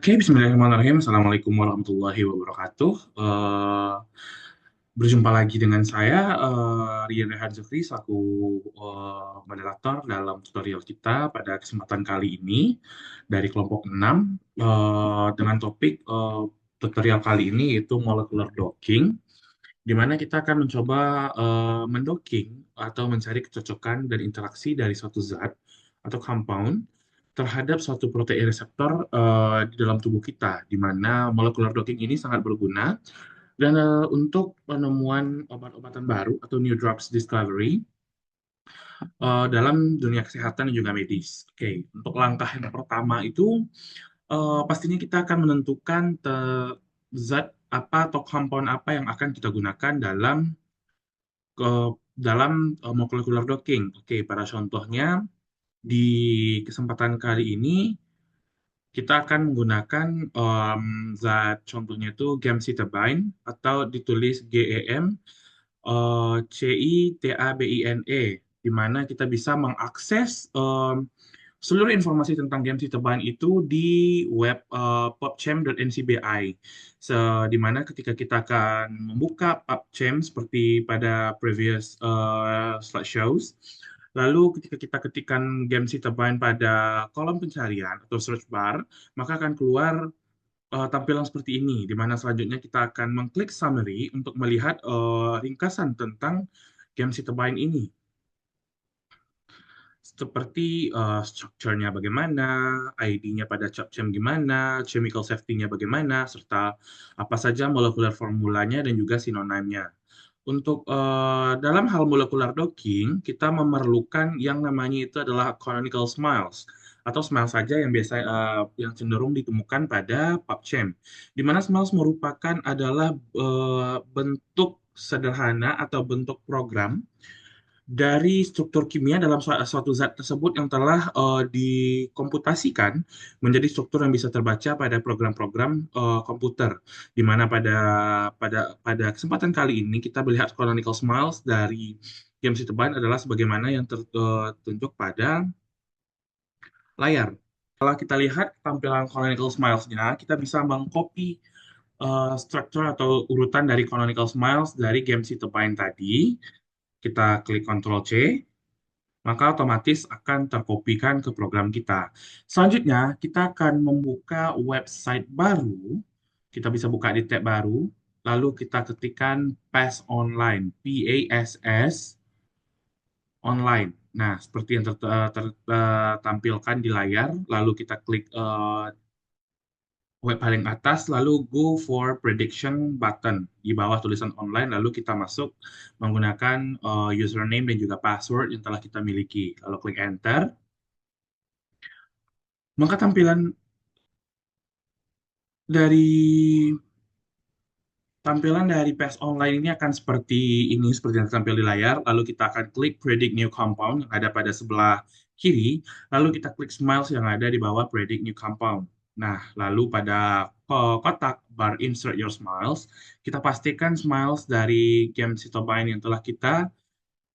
Oke, Bismillahirrahmanirrahim. Assalamualaikum warahmatullahi wabarakatuh. Berjumpa lagi dengan saya, Rian Rehan Zufri, selaku moderator dalam tutorial kita pada kesempatan kali ini dari kelompok 6 dengan topik tutorial kali ini yaitu molecular docking, di mana kita akan mencoba mendocking atau mencari kecocokan dan interaksi dari suatu zat atau compound terhadap suatu protein reseptor di dalam tubuh kita, di mana molecular docking ini sangat berguna dan untuk penemuan obat-obatan baru atau new drugs discovery dalam dunia kesehatan dan juga medis. Oke, untuk langkah yang pertama itu pastinya kita akan menentukan zat apa atau compound apa yang akan kita gunakan ke dalam molecular docking. Oke, pada contohnya di kesempatan kali ini kita akan menggunakan zat contohnya itu gemcitabine atau ditulis GEM CITABINE, di mana kita bisa mengakses seluruh informasi tentang gemcitabine itu di web pubchem.ncbi. Di mana ketika kita akan membuka PubChem seperti pada previous slideshows, lalu ketika kita ketikkan gemcitabine pada kolom pencarian atau search bar, maka akan keluar tampilan seperti ini, di mana selanjutnya kita akan mengklik summary untuk melihat ringkasan tentang gemcitabine ini, seperti structure-nya bagaimana, ID-nya pada ChapChem gimana, chemical safety-nya bagaimana, serta apa saja molekular formulanya dan juga sinonimnya. Untuk dalam hal molecular docking, kita memerlukan yang namanya itu adalah canonical smiles atau smile saja yang biasa yang cenderung ditemukan pada PubChem. Di mana smiles merupakan adalah bentuk sederhana atau bentuk program dari struktur kimia dalam suatu zat tersebut yang telah dikomputasikan menjadi struktur yang bisa terbaca pada program-program komputer. Di mana pada kesempatan kali ini kita melihat canonical smiles dari James Tebane adalah sebagaimana yang tertunjuk pada layar. Kalau kita lihat tampilan canonical smiles-nya, kita bisa mengcopy struktur atau urutan dari canonical smiles dari gemcitabine tadi. Kita klik Ctrl C, maka otomatis akan terkopikan ke program kita. Selanjutnya, kita akan membuka website baru. Kita bisa buka di tab baru, lalu kita ketikkan PASS Online, PASS Online. Nah, seperti yang tertampilkan di layar, lalu kita klik web paling atas, lalu go for prediction button di bawah tulisan online, lalu kita masuk menggunakan username dan juga password yang telah kita miliki. Lalu klik enter, maka dari tampilan dari PES Online ini akan seperti ini, seperti yang tampil di layar. Lalu kita akan klik Predict New Compound yang ada pada sebelah kiri. Lalu kita klik Smiles yang ada di bawah Predict New Compound. Nah, lalu pada kotak bar Insert Your Smiles, kita pastikan Smiles dari gemcitabine yang telah kita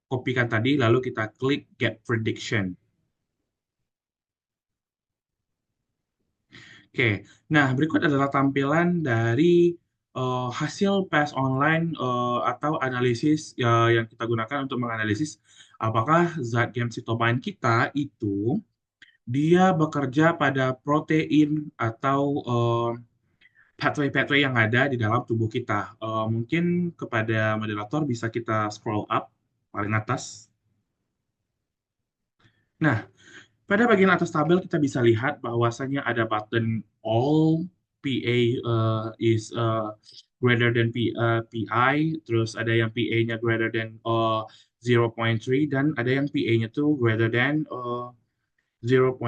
kopikan tadi. Lalu kita klik Get Prediction. Oke, nah berikut adalah tampilan dari hasil PES online atau analisis yang kita gunakan untuk menganalisis apakah zat gemcitabine kita itu dia bekerja pada protein atau pathway-pathway yang ada di dalam tubuh kita. Mungkin kepada moderator bisa kita scroll up paling atas. Nah, pada bagian atas tabel kita bisa lihat bahwasanya ada button all PA is greater than PI, terus ada yang PA-nya greater than 0.3 dan ada yang PA-nya tuh greater than 0.7.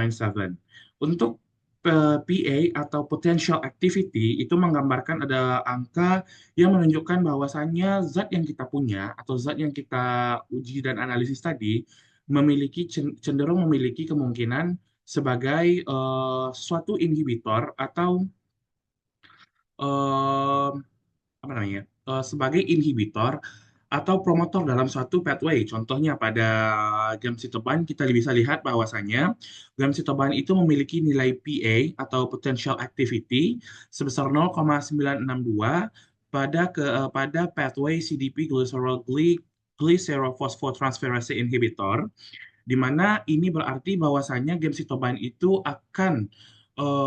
Untuk PA atau potential activity itu menggambarkan ada angka yang menunjukkan bahwasannya zat yang kita punya atau zat yang kita uji dan analisis tadi cenderung memiliki kemungkinan sebagai suatu inhibitor atau eh, apa namanya sebagai inhibitor atau promotor dalam suatu pathway. Contohnya pada game Citoban kita bisa lihat bahwasannya game Citoban itu memiliki nilai PA atau Potential Activity sebesar 0,962 pada pathway CDP glycerylphosphotransferase inhibitor, di mana ini berarti bahwasannya game Citoban itu akan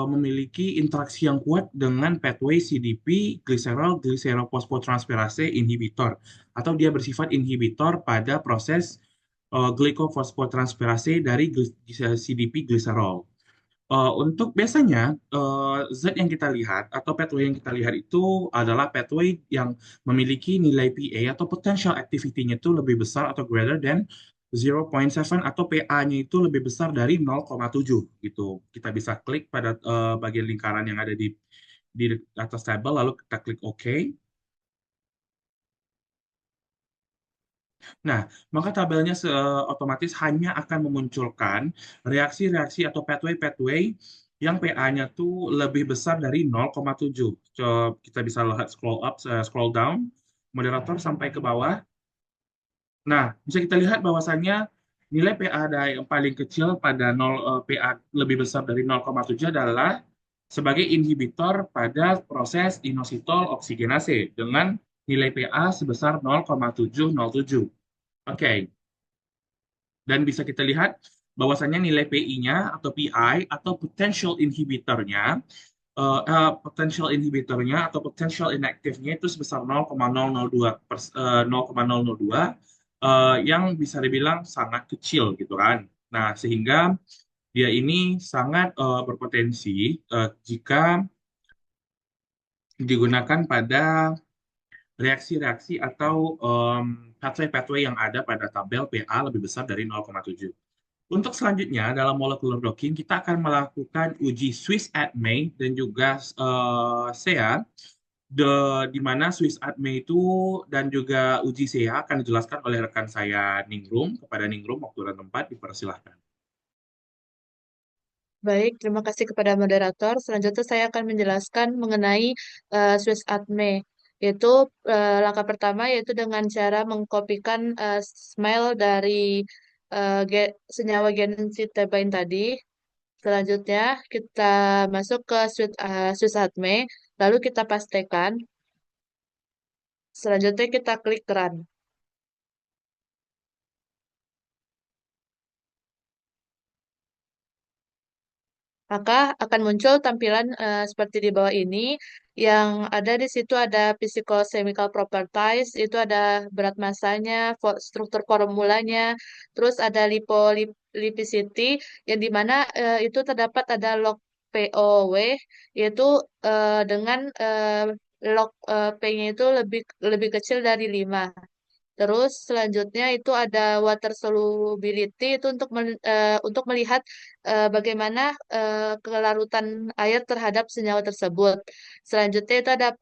memiliki interaksi yang kuat dengan pathway CDP glycerylphosphotransferase inhibitor, atau dia bersifat inhibitor pada proses glycophosphotransferase dari CDP gliserol. Untuk biasanya zat yang kita lihat atau pathway yang kita lihat itu adalah pathway yang memiliki nilai PA atau potential activity-nya itu lebih besar atau greater than 0.7, atau PA-nya itu lebih besar dari 0,7 gitu. Kita bisa klik pada bagian lingkaran yang ada di atas tabel, lalu kita klik OK. Nah, maka tabelnya otomatis hanya akan memunculkan reaksi-reaksi atau pathway-pathway yang PA-nya tuh lebih besar dari 0,7. Kita bisa lihat scroll up, scroll down, moderator sampai ke bawah. Nah, bisa kita lihat bahwasannya nilai PA yang paling kecil pada 0, PA lebih besar dari 0,7 adalah sebagai inhibitor pada proses inositol oksigenase dengan nilai PA sebesar 0,707. Oke, dan bisa kita lihat bahwasannya nilai PI-nya atau PI atau potential inhibitornya atau potential inactive-nya itu sebesar 0,002 0,002, yang bisa dibilang sangat kecil gitu kan. Nah, sehingga dia ini sangat berpotensi jika digunakan pada reaksi-reaksi atau pathway-pathway yang ada pada tabel PA lebih besar dari 0,7. Untuk selanjutnya, dalam molecular docking, kita akan melakukan uji Swiss ATME dan juga SEA, di mana Swiss ATME itu dan juga uji SEA akan dijelaskan oleh rekan saya Ningrum. Kepada Ningrum, waktu dan tempat dipersilahkan. Baik, terima kasih kepada moderator. Selanjutnya saya akan menjelaskan mengenai Swiss ATME. Yaitu langkah pertama yaitu dengan cara mengkopikan smile dari senyawa genositabain tadi. Selanjutnya kita masuk ke Swiss ATME, lalu kita pastekan. Selanjutnya kita klik run. Maka akan muncul tampilan seperti di bawah ini, yang ada di situ ada physical chemical properties, itu ada berat masanya, struktur formulanya, terus ada lipophilicity, yang dimana itu terdapat ada log POW, yaitu dengan log P-nya itu lebih lebih kecil dari 5. Terus selanjutnya itu ada water solubility, itu untuk melihat bagaimana kelarutan air terhadap senyawa tersebut. Selanjutnya itu ada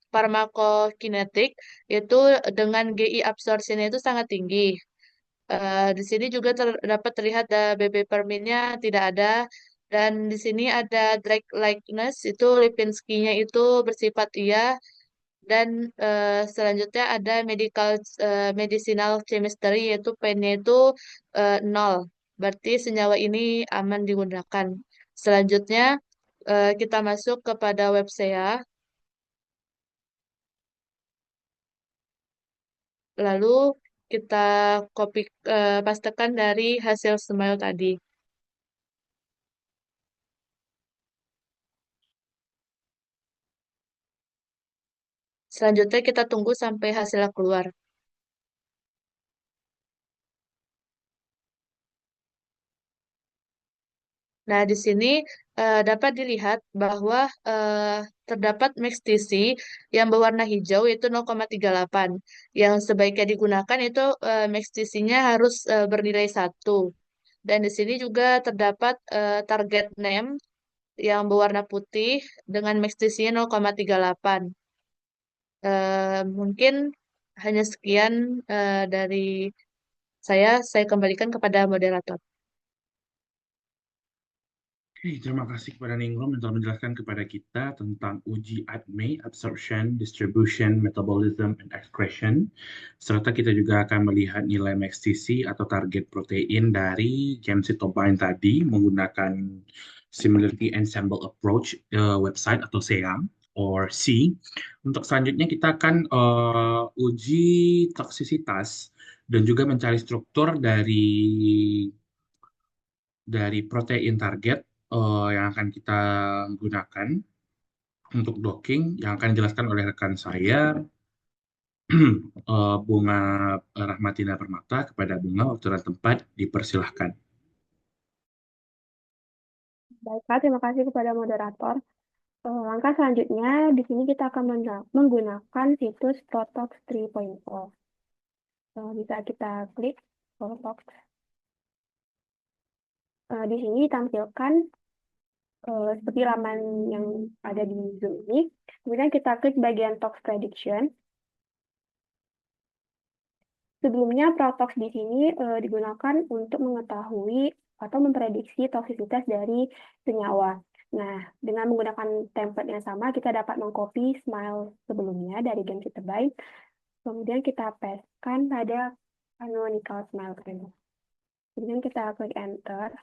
pharmacokinetic, yaitu dengan GI absorption itu sangat tinggi. Di sini juga dapat terlihat BB per min-nya tidak ada. Dan di sini ada drug likeness, itu Lipinski-nya itu bersifat iya, dan selanjutnya ada medicinal chemistry, yaitu P-nya itu 0. Berarti senyawa ini aman digunakan. Selanjutnya kita masuk kepada web SEA. Lalu kita copy pastekan dari hasil smile tadi. Selanjutnya kita tunggu sampai hasilnya keluar. Nah, di sini dapat dilihat bahwa terdapat MaxTC yang berwarna hijau yaitu 0,38. Yang sebaiknya digunakan itu MaxTC-nya harus bernilai 1. Dan di sini juga terdapat target name yang berwarna putih dengan MaxTC-nya 0,38. Mungkin hanya sekian dari saya. Saya kembalikan kepada moderator. Oke, terima kasih kepada Ningrum yang telah menjelaskan kepada kita tentang uji ADME, Absorption, Distribution, Metabolism, and Excretion. Serta kita juga akan melihat nilai max TC atau target protein dari gemcitabine tadi menggunakan Similarity Ensemble Approach website atau SEAM or C. Untuk selanjutnya kita akan uji toksisitas dan juga mencari struktur dari protein target yang akan kita gunakan untuk docking yang akan dijelaskan oleh rekan saya Bunga Rahmatina Permata. Kepada Bunga waktu dan tempat dipersilahkan. Baiklah, terima kasih kepada moderator. Langkah selanjutnya, di sini kita akan menggunakan situs Protox 3.0. Bisa kita klik Protox. Di sini ditampilkan seperti laman yang ada di Zoom ini. Kemudian kita klik bagian Tox Prediction. Sebelumnya, Protox di sini digunakan untuk mengetahui atau memprediksi toksisitas dari senyawa. Nah, dengan menggunakan template yang sama, kita dapat mengcopy smile sebelumnya dari gemcitabine. Kemudian kita pastekan pada canonical smile cream. Kemudian kita klik enter.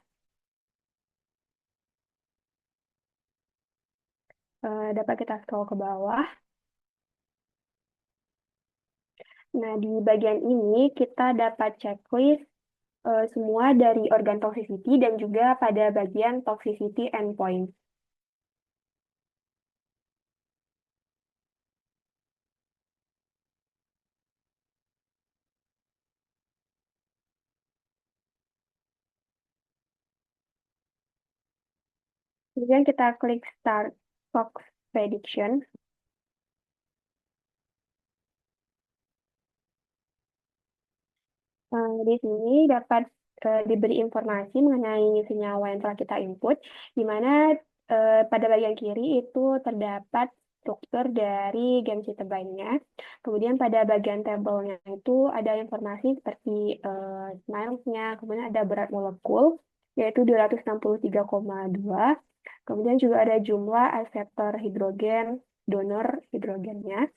Dapat kita scroll ke bawah. Nah, di bagian ini kita dapat checklist semua dari organ toxicity dan juga pada bagian toxicity endpoint. Kemudian kita klik Start Tox Prediction. Di sini dapat diberi informasi mengenai senyawa yang telah kita input, di mana pada bagian kiri itu terdapat struktur dari gemcitabine-nya. Kemudian pada bagian tabelnya itu ada informasi seperti miles-nya, kemudian ada berat molekul, yaitu 263,2. Kemudian juga ada jumlah akseptor hidrogen, donor hidrogennya.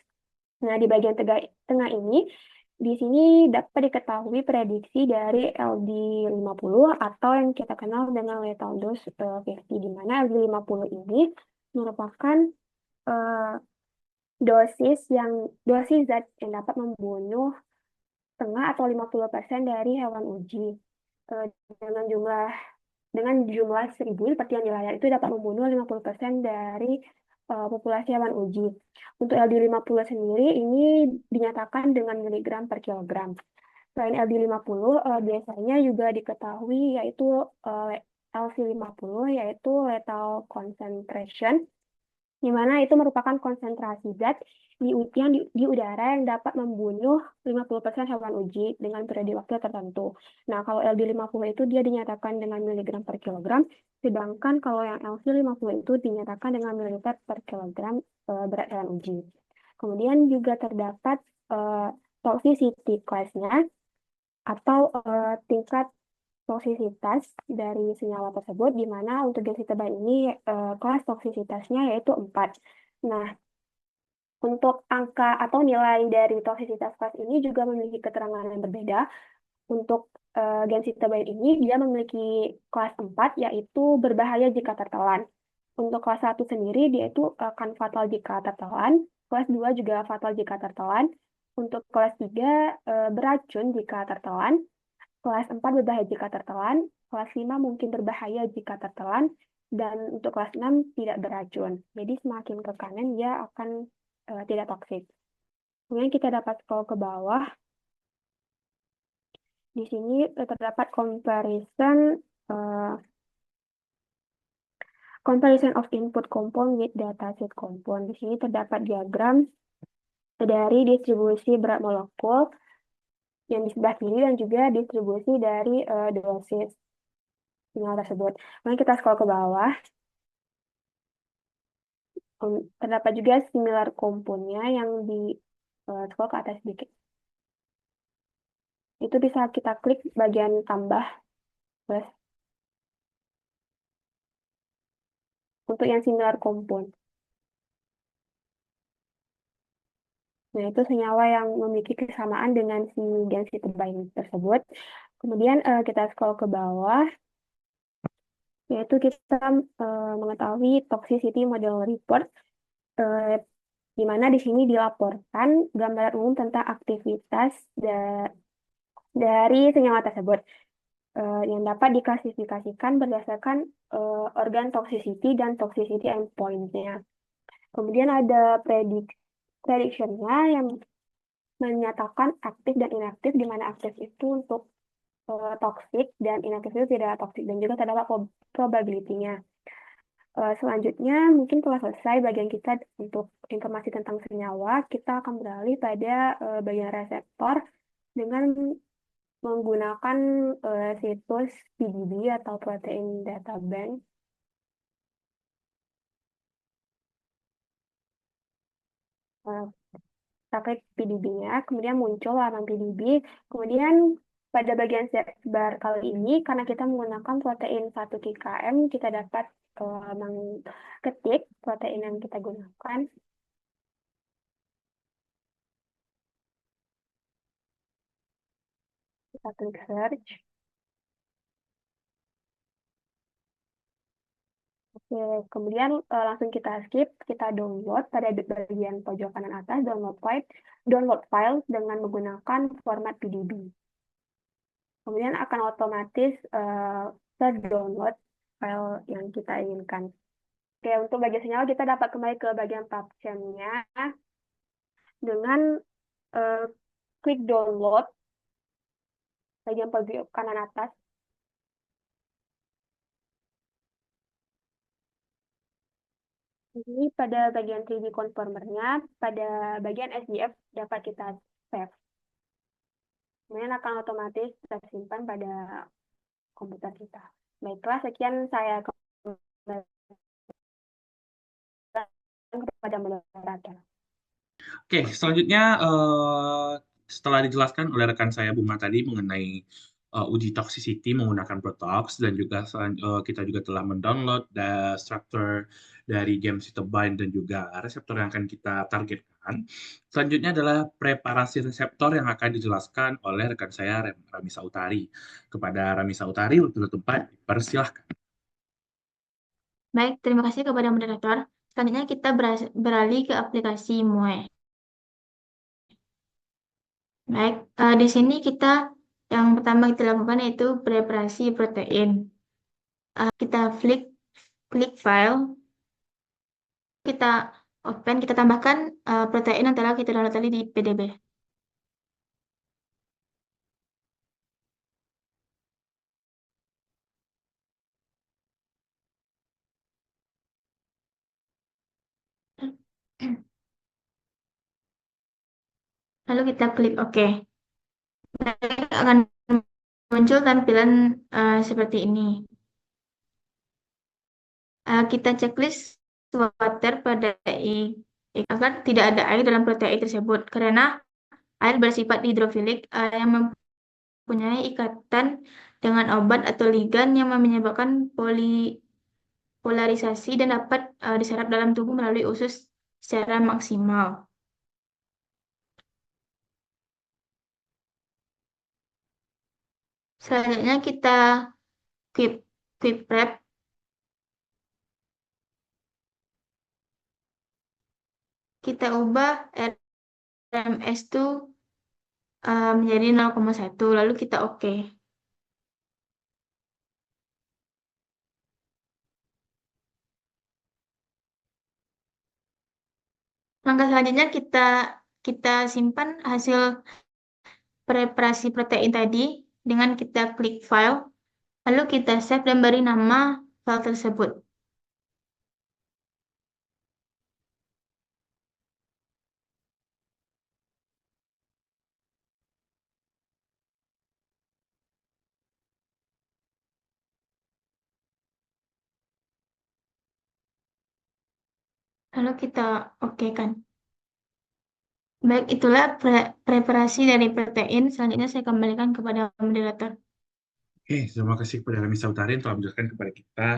Nah, di bagian tengah ini, di sini dapat diketahui prediksi dari LD50 atau yang kita kenal dengan lethal dose 50, di mana LD50 ini merupakan eh, dosis zat yang dapat membunuh setengah atau 50% dari hewan uji. Eh, dengan jumlah dengan jumlah 1.000 seperti yang di layar itu dapat membunuh 50% dari populasi hewan uji. Untuk LD50 sendiri ini dinyatakan dengan miligram per kilogram. Selain LD50, biasanya juga diketahui yaitu LC50, yaitu lethal concentration, di mana itu merupakan konsentrasi zat di udara yang dapat membunuh 50% hewan uji dengan periode waktu tertentu. Nah, kalau LD50 itu dia dinyatakan dengan miligram per kilogram, sedangkan kalau yang LC50 itu dinyatakan dengan mililiter per kilogram berat hewan uji. Kemudian juga terdapat toxicity class-nya atau tingkat toksisitas dari senyawa tersebut, di mana untuk gemcitabine ini kelas toksisitasnya yaitu 4. Nah, untuk angka atau nilai dari toksisitas kelas ini juga memiliki keterangan yang berbeda. Untuk gemcitabine ini, dia memiliki kelas 4, yaitu berbahaya jika tertelan. Untuk kelas 1 sendiri, dia itu akan fatal jika tertelan. Kelas 2 juga fatal jika tertelan. Untuk kelas 3, beracun jika tertelan. Kelas 4 berbahaya jika tertelan, kelas 5 mungkin berbahaya jika tertelan, dan untuk kelas 6 tidak beracun. Jadi semakin ke kanan dia akan tidak toksik. Kemudian kita dapat scroll ke bawah. Di sini terdapat comparison of input compound with dataset compound. Di sini terdapat diagram dari distribusi berat molekul yang di sebelah kiri dan juga distribusi dari dosis sinyal tersebut. Kemudian kita scroll ke bawah. Terdapat juga similar komponnya yang di scroll ke atas sedikit. Itu bisa kita klik bagian tambah plus. untuk yang similar compound. Nah, itu senyawa yang memiliki kesamaan dengan si gemcitabine tersebut. Kemudian kita scroll ke bawah, yaitu kita mengetahui toxicity model report, eh, di mana di sini dilaporkan gambaran umum tentang aktivitas dari senyawa tersebut, yang dapat diklasifikasikan berdasarkan organ toxicity dan toxicity endpoint-nya. Kemudian ada prediction-nya yang menyatakan aktif dan inaktif, di mana aktif itu untuk toxic dan inaktif itu tidak toxic, dan juga terdapat probability-nya. Selanjutnya, mungkin telah selesai bagian kita untuk informasi tentang senyawa. Kita akan beralih pada bagian reseptor dengan menggunakan situs PDB atau Protein Data Bank. Uh, Kita klik PDB-nya, kemudian muncul halaman PDB. Kemudian pada bagian search bar kali ini, karena kita menggunakan protein 1 kkm, kita dapat mengetik protein yang kita gunakan. Kita klik search. Oke, kemudian langsung kita skip, kita download pada bagian pojok kanan atas, download file dengan menggunakan format PDB. Kemudian akan otomatis terdownload file yang kita inginkan. Oke, untuk bagian senyawa kita dapat kembali ke bagian PubChem-nya dengan klik download bagian pojok kanan atas. Ini pada bagian 3D conformer-nya, pada bagian SDF dapat kita save. Kemudian akan otomatis tersimpan pada komputer kita. Baiklah, sekian saya kembalikan kepada moderator. Oke, selanjutnya setelah dijelaskan oleh rekan saya Buma tadi mengenai uji toxicity menggunakan Protox dan juga kita juga telah mendownload struktur dari gemcitabine dan juga reseptor yang akan kita targetkan. Selanjutnya adalah preparasi reseptor yang akan dijelaskan oleh rekan saya Ramisa Utari. Kepada Ramisa Utari, untuk tempat dipersilahkan. Baik, terima kasih kepada moderator. Selanjutnya kita beralih ke aplikasi MUE. Baik, di sini yang pertama kita lakukan yaitu preparasi protein. Kita klik file, kita open, kita tambahkan protein yang telah kita download tadi di PDB. Lalu kita klik OK. Akan muncul tampilan seperti ini. Kita checklist water pada agar tidak ada air dalam protein tersebut, karena air bersifat hidrofilik yang mempunyai ikatan dengan obat atau ligan yang menyebabkan polarisasi dan dapat diserap dalam tubuh melalui usus secara maksimal. Selanjutnya kita quick prep. Kita ubah RMS itu menjadi 0,1, lalu kita OK. Langkah selanjutnya kita simpan hasil preparasi protein tadi dengan kita klik file, lalu kita save dan beri nama file tersebut. Lalu kita OK-kan. Baik, itulah preparasi dari protein. Selanjutnya saya kembalikan kepada moderator. Oke, terima kasih kepada Ramisa Utari yang telah menjelaskan kepada kita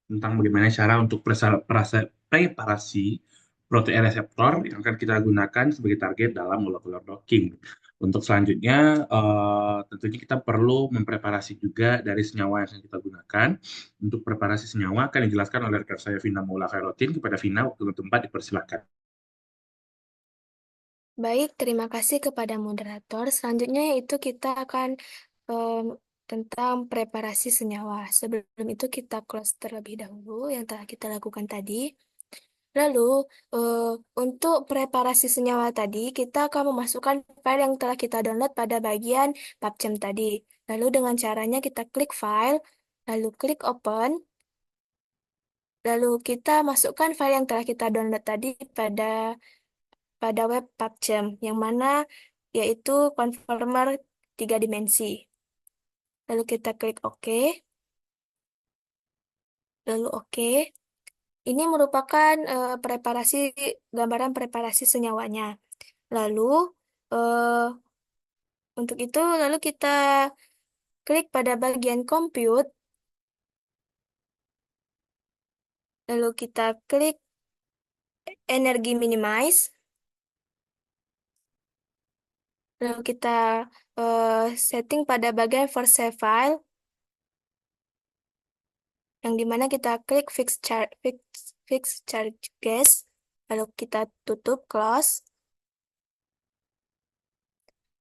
tentang bagaimana cara untuk preparasi protein reseptor yang akan kita gunakan sebagai target dalam molecular docking. Untuk selanjutnya, tentunya kita perlu mempreparasi juga dari senyawa yang akan kita gunakan. Untuk preparasi senyawa akan dijelaskan oleh rekan saya Vina Maula Khairotin. Kepada Vina, waktu dan tempat dipersilakan. Baik, terima kasih kepada moderator. Selanjutnya yaitu kita akan em, tentang preparasi senyawa. Sebelum itu kita close terlebih dahulu yang telah kita lakukan tadi. Lalu, eh, untuk preparasi senyawa tadi, kita akan memasukkan file yang telah kita download pada bagian PubChem tadi. Lalu dengan caranya kita klik file, lalu klik open, lalu kita masukkan file yang telah kita download tadi pada web PubChem, yang mana yaitu conformer 3 dimensi. Lalu kita klik OK, lalu OK. Ini merupakan gambaran preparasi senyawanya. Lalu, eh, untuk itu, lalu kita klik pada bagian compute, lalu kita klik energi minimize, lalu kita setting pada bagian for save file, yang dimana kita klik fix charge gas, lalu kita tutup close,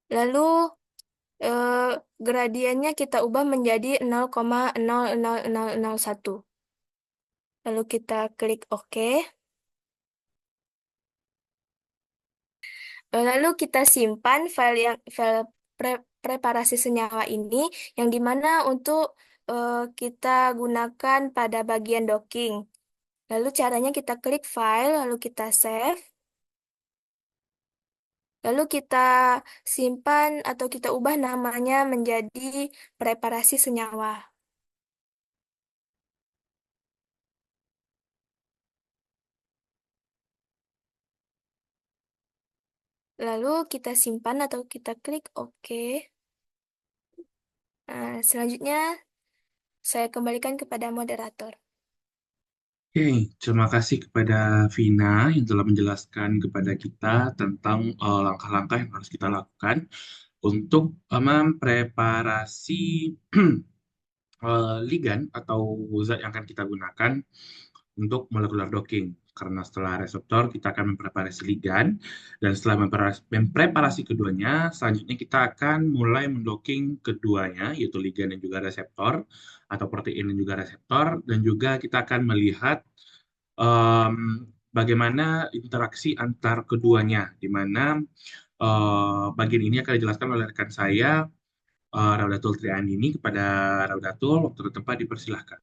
lalu gradiennya kita ubah menjadi 0,00001. Lalu kita klik OK. Lalu kita simpan file preparasi senyawa ini yang dimana untuk kita gunakan pada bagian docking. Lalu caranya kita klik file, lalu kita save. Lalu kita simpan atau kita ubah namanya menjadi preparasi senyawa. Lalu kita simpan atau kita klik OK. Nah, selanjutnya saya kembalikan kepada moderator. Oke, terima kasih kepada Vina yang telah menjelaskan kepada kita tentang langkah-langkah yang harus kita lakukan untuk mempreparasi ligan atau zat yang akan kita gunakan untuk molecular docking. Karena setelah reseptor, kita akan mempreparasi ligan, dan setelah mempreparasi keduanya, selanjutnya kita akan mulai mendocking keduanya, yaitu ligan dan juga reseptor, atau protein dan juga reseptor, dan juga kita akan melihat em, bagaimana interaksi antar keduanya, di mana bagian ini akan dijelaskan oleh rekan saya, Raudatul Triani ini. Kepada Raudatul, waktu dan tempat dipersilahkan.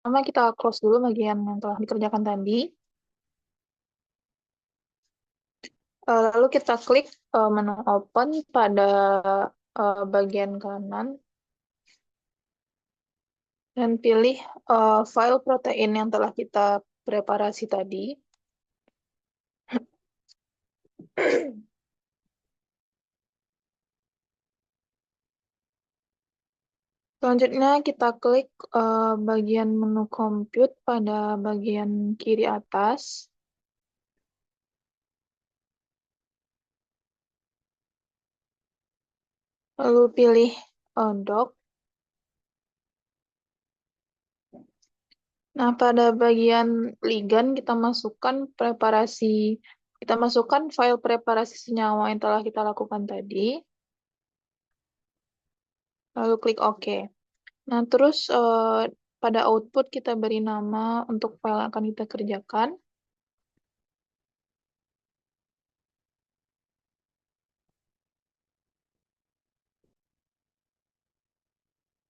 Pertama kita close dulu bagian yang telah dikerjakan tadi. Lalu kita klik menu open pada bagian kanan dan pilih file protein yang telah kita preparasi tadi. Selanjutnya kita klik bagian menu compute pada bagian kiri atas. Lalu pilih doc. Nah, pada bagian ligan kita masukkan file preparasi senyawa yang telah kita lakukan tadi. Lalu klik OK. Nah, terus pada output kita beri nama untuk file yang akan kita kerjakan.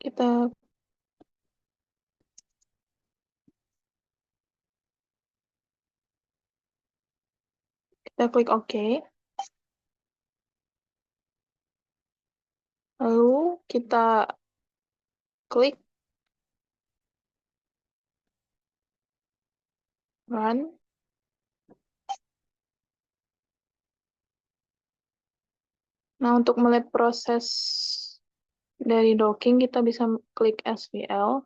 Kita klik OK. Lalu kita klik run. Nah, untuk melihat proses dari docking, kita bisa klik SVL,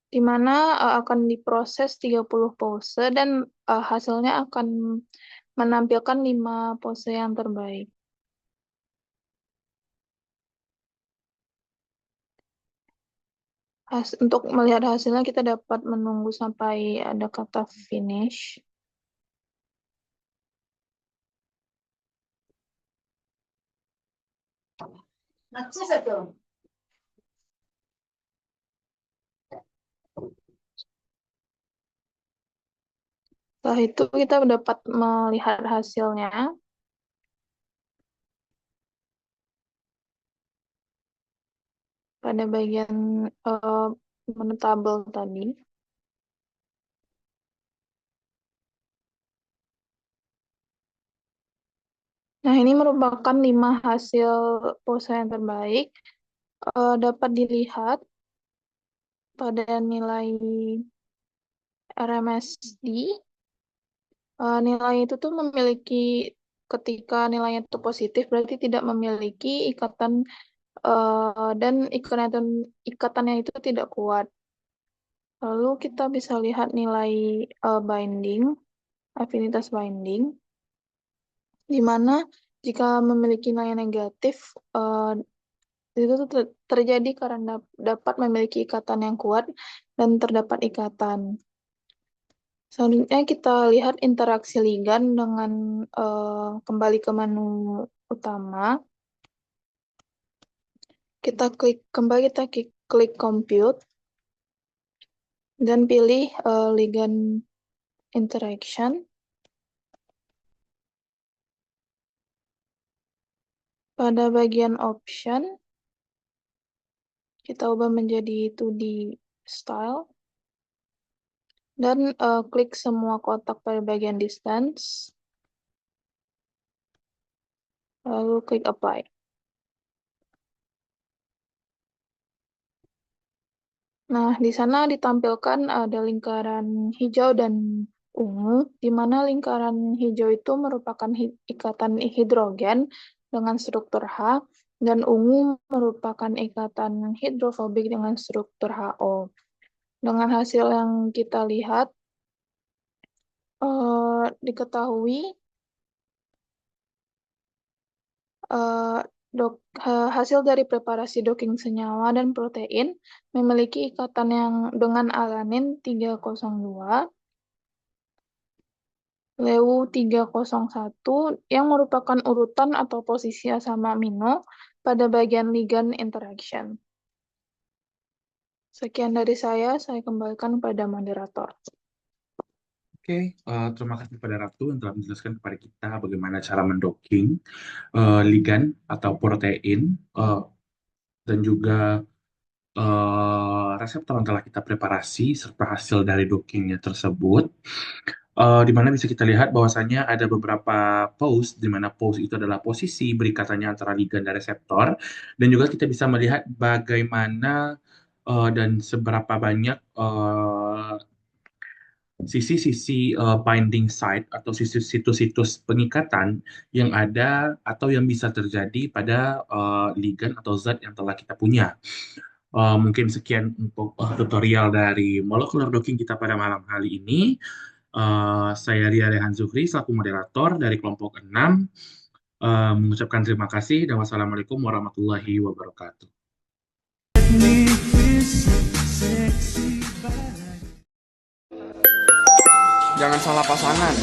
di mana akan diproses 30 pose dan hasilnya akan menampilkan 5 pose yang terbaik. Untuk melihat hasilnya, kita dapat menunggu sampai ada kata finish. Setelah itu kita dapat melihat hasilnya. Pada bagian menu tabel tadi. Nah, ini merupakan 5 hasil pose yang terbaik. Dapat dilihat pada nilai RMSD. Nilai itu tuh memiliki, ketika nilainya itu positif, berarti tidak memiliki ikatan dan ikatannya itu tidak kuat. Lalu kita bisa lihat nilai binding, afinitas binding, di mana jika memiliki nilai negatif, itu terjadi karena dapat memiliki ikatan yang kuat dan terdapat ikatan. Selanjutnya kita lihat interaksi ligan dengan kembali ke menu utama. Kita klik compute dan pilih ligand interaction. Pada bagian option, kita ubah menjadi 2D style. Dan klik semua kotak pada bagian distance. Lalu klik apply. Nah, di sana ditampilkan ada lingkaran hijau dan ungu, di mana lingkaran hijau itu merupakan ikatan hidrogen dengan struktur H, dan ungu merupakan ikatan hidrofobik dengan struktur HO. Dengan hasil yang kita lihat, diketahui hasil dari preparasi docking senyawa dan protein memiliki ikatan yang dengan alanin 302, Leu 301 yang merupakan urutan atau posisi asam amino pada bagian ligand interaction. Sekian dari saya kembalikan pada moderator. Oke, terima kasih kepada Ratu yang telah menjelaskan kepada kita bagaimana cara mendocking ligan atau protein dan juga reseptor yang telah kita preparasi serta hasil dari dockingnya tersebut. Di mana bisa kita lihat bahwasannya ada beberapa pose, di mana pose itu adalah posisi berikatannya antara ligan dan reseptor, dan juga kita bisa melihat bagaimana dan seberapa banyak sisi-sisi binding site atau situs-situs pengikatan yang ada atau yang bisa terjadi pada ligan atau zat yang telah kita punya. Mungkin sekian untuk tutorial dari molecular docking kita pada malam hari ini. Saya Ria Rehan Zuhri selaku moderator dari kelompok 6 mengucapkan terima kasih dan wassalamualaikum warahmatullahi wabarakatuh. Jangan salah pasangan.